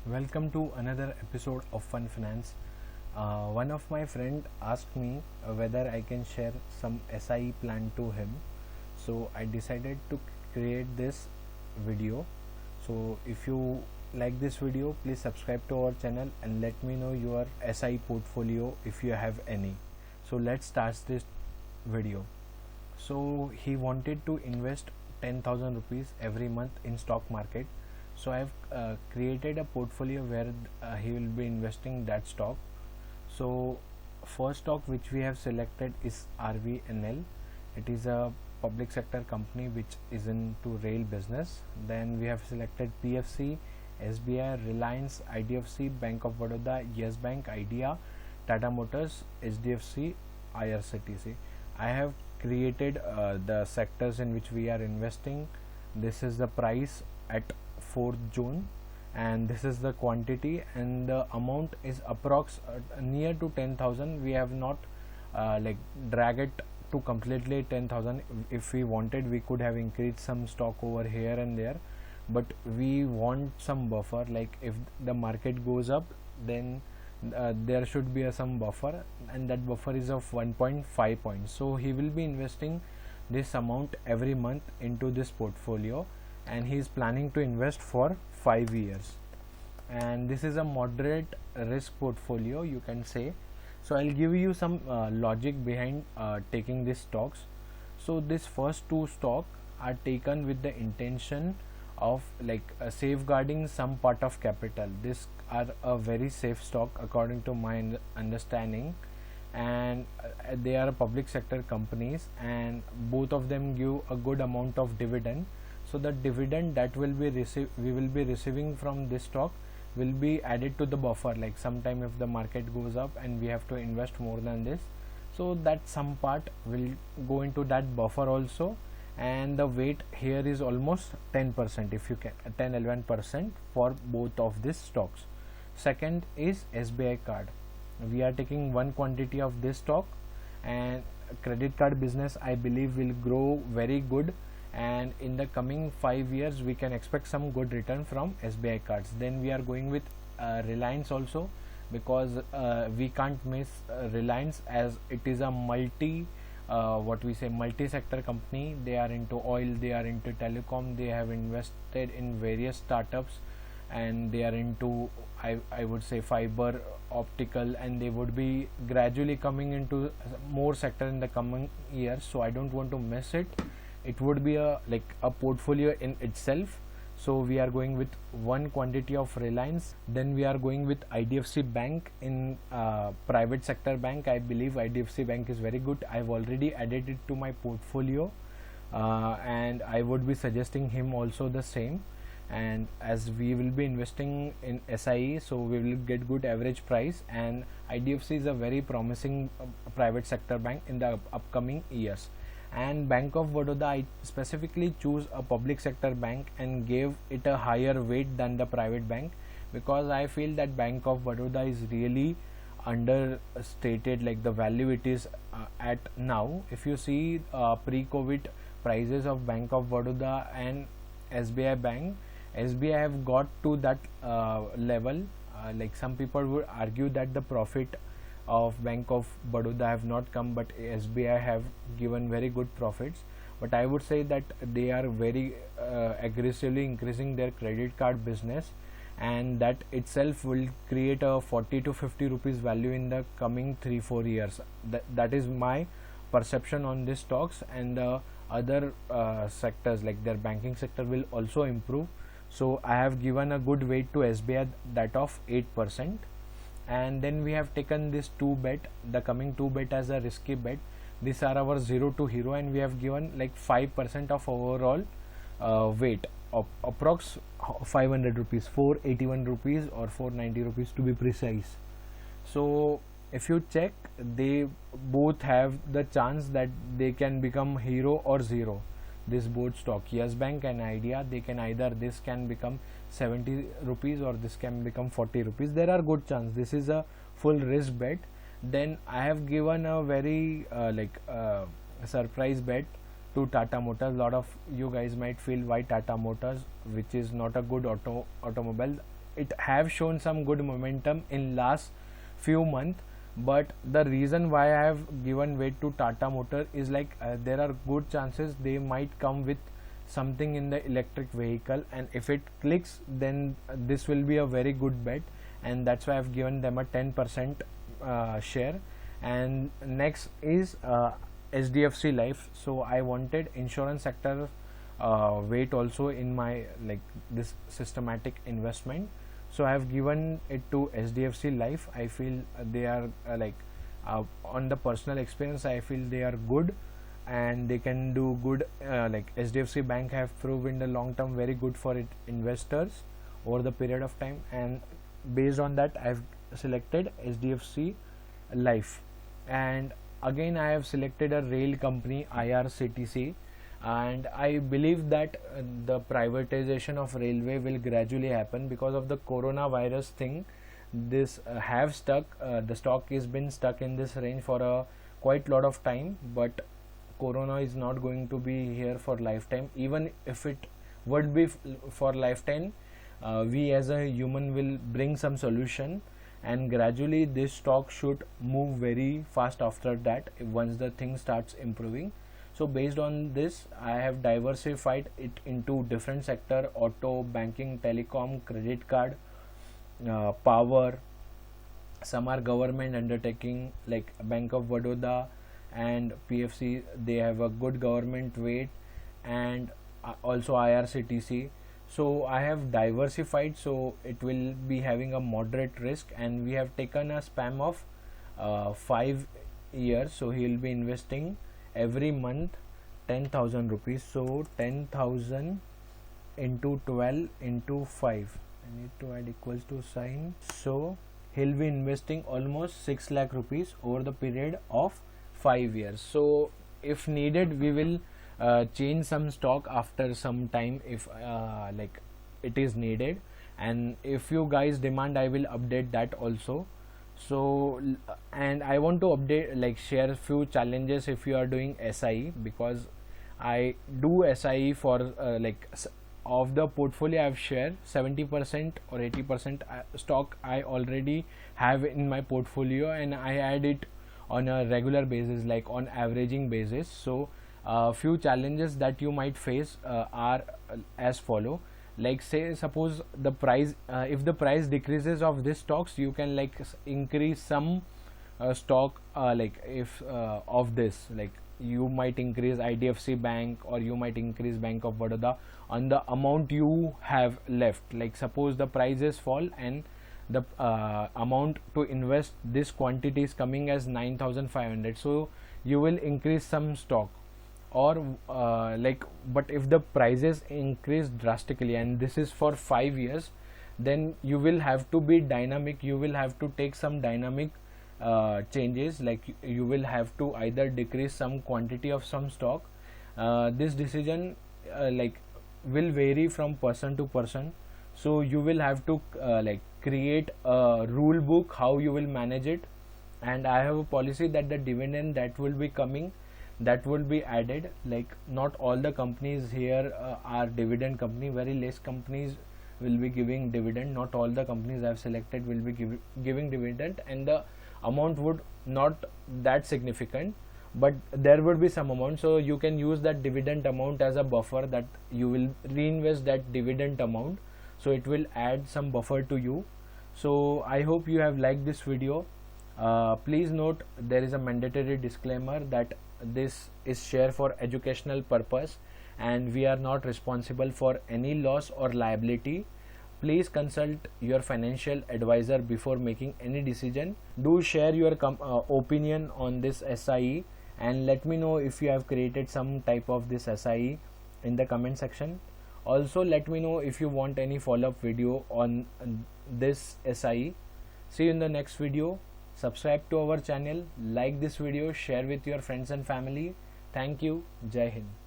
Welcome to another episode of Fun Finance. One of my friend asked me whether I can share some SIE plan to him. So I decided to create this video. So if you like this video, please subscribe to our channel and let me know your SIE portfolio if you have any. So let's start this video. So he wanted to invest 10,000 rupees every month in stock market. So I have created a portfolio where he will be investing that stock. So first stock which we have selected is RVNL. It is a public sector company which is into rail business. Then we have selected PFC, SBI, Reliance, IDFC, Bank of Baroda, Yes Bank, Idea, Tata Motors, HDFC, IRCTC. I have created the sectors in which we are investing. This is the price at 4th June and this is the quantity, and the amount is approx near to 10,000. We have not like drag it to completely 10,000. If we wanted, we could have increased some stock over here and there, but we want some buffer. Like if the market goes up, then there should be some buffer, and that buffer is of 1.5 points. So he will be investing this amount every month into this portfolio, and he is planning to invest for 5 years, and this is a moderate risk portfolio, you can say. So I'll give you some logic behind taking these stocks. So this first two stock are taken with the intention of like safeguarding some part of capital. These are a very safe stock according to my understanding, and they are public sector companies, and both of them give a good amount of dividend. So the dividend that we will be receiving from this stock will be added to the buffer. Like sometime if the market goes up and we have to invest more than this, so that some part will go into that buffer also. And the weight here is almost 10%, if you can 10-11% for both of these stocks. Second is SBI card. We are taking one quantity of this stock, and credit card business I believe will grow very good, and in the coming 5 years we can expect some good return from SBI cards. Then we are going with Reliance also, because we can't miss Reliance, as it is a multi-sector company. They are into oil, they are into telecom, they have invested in various startups, and they are into I would say fiber optical, and they would be gradually coming into more sector in the coming years. So I don't want to miss it. It would be a portfolio in itself. So we are going with one quantity of Reliance. Then we are going with IDFC Bank in private sector bank. I believe IDFC Bank is very good. I've already added it to my portfolio, and I would be suggesting him also the same. And as we will be investing in SIE, so we will get good average price, and IDFC is a very promising private sector bank in the upcoming years. And Bank of Baroda, I specifically choose a public sector bank and gave it a higher weight than the private bank, because I feel that Bank of Baroda is really understated, like the value it is at now. If you see pre-COVID prices of Bank of Baroda and SBI Bank, SBI have got to that level. Like some people would argue that the profit of Bank of Baroda have not come, but SBI have given very good profits. But I would say that they are very aggressively increasing their credit card business, and that itself will create a 40 to 50 rupees value in the coming 3-4 years. That is my perception on these stocks. And the other sectors like their banking sector will also improve. So I have given a good weight to SBI, that of 8%. And then we have taken this 2 bet, the coming 2 bet as a risky bet. These are our 0 to hero, and we have given like 5% of overall weight of approx 500 rupees, 481 rupees or 490 rupees to be precise. So if you check, they both have the chance that they can become hero or zero. This both stock, Yes Bank and Idea, they can either, this can become 70 rupees or this can become 40 rupees. There are good chance. This is a full risk bet. Then I have given a very surprise bet to Tata Motors. A lot of you guys might feel why Tata Motors, which is not a good automobile. it have shown some good momentum in last few months. But the reason why I have given weight to Tata Motor is like there are good chances they might come with something in the electric vehicle, and if it clicks, then this will be a very good bet, and that's why I've given them a 10% share. And next is SDFC Life. So I wanted insurance sector weight also in my like this systematic investment, so I have given it to SDFC Life. I feel they are on the personal experience, I feel they are good and they can do good. Like SDFC Bank have proved in the long term very good for it investors over the period of time, and based on that I have selected SDFC Life. And again I have selected a rail company, IRCTC, and I believe that the privatization of railway will gradually happen because of the coronavirus thing. This have stuck, the stock is been stuck in this range for a quite lot of time, but corona is not going to be here for lifetime. Even if it would be for lifetime, we as a human will bring some solution, and gradually this stock should move very fast after that once the thing starts improving. So based on this, I have diversified it into different sector: auto, banking, telecom, credit card, power. Some are government undertaking like Bank of Baroda and PFC, they have a good government weight, and also IRCTC. So I have diversified, so it will be having a moderate risk, and we have taken a span of 5 years. So he will be investing every month 10,000 rupees. So 10,000 into 12 into 5, I need to add equals to sign. So he'll be investing almost 6 lakh rupees over the period of 5 years. So if needed, we will change some stock after some time if like it is needed, and if you guys demand, I will update that also. So and I want to update, like share few challenges if you are doing SIE, because I do SIE for like of the portfolio I've shared 70% or 80% stock I already have in my portfolio, and I add it on a regular basis, like on averaging basis. So few challenges that you might face are as follow. Like say suppose the price, if the price decreases of this stocks, you can like increase some stock, like if of this, like you might increase IDFC Bank or you might increase Bank of Baroda on the amount you have left. Like suppose the prices fall and the amount to invest this quantity is coming as 9,500, so you will increase some stock. Or like, but if the prices increase drastically and this is for 5 years, then you will have to be dynamic, you will have to take some dynamic changes, like you will have to either decrease some quantity of some stock. This decision like will vary from person to person, so you will have to like create a rule book how you will manage it. And I have a policy that the dividend that will be coming, that will be added. Like not all the companies here are dividend company, very less companies will be giving dividend. Not all the companies I have selected will be giving dividend, and the amount would not that significant, but there would be some amount, so you can use that dividend amount as a buffer, that you will reinvest that dividend amount, so it will add some buffer to you. So I hope you have liked this video. Please note there is a mandatory disclaimer that this is shared for educational purpose and we are not responsible for any loss or liability. Please consult your financial advisor before making any decision. Do share your opinion on this SIE and let me know if you have created some type of this SIE in the comment section. Also let me know if you want any follow-up video on this SIE. See you in the next video. Subscribe to our channel, like this video, share with your friends and family. Thank you. Jai Hind.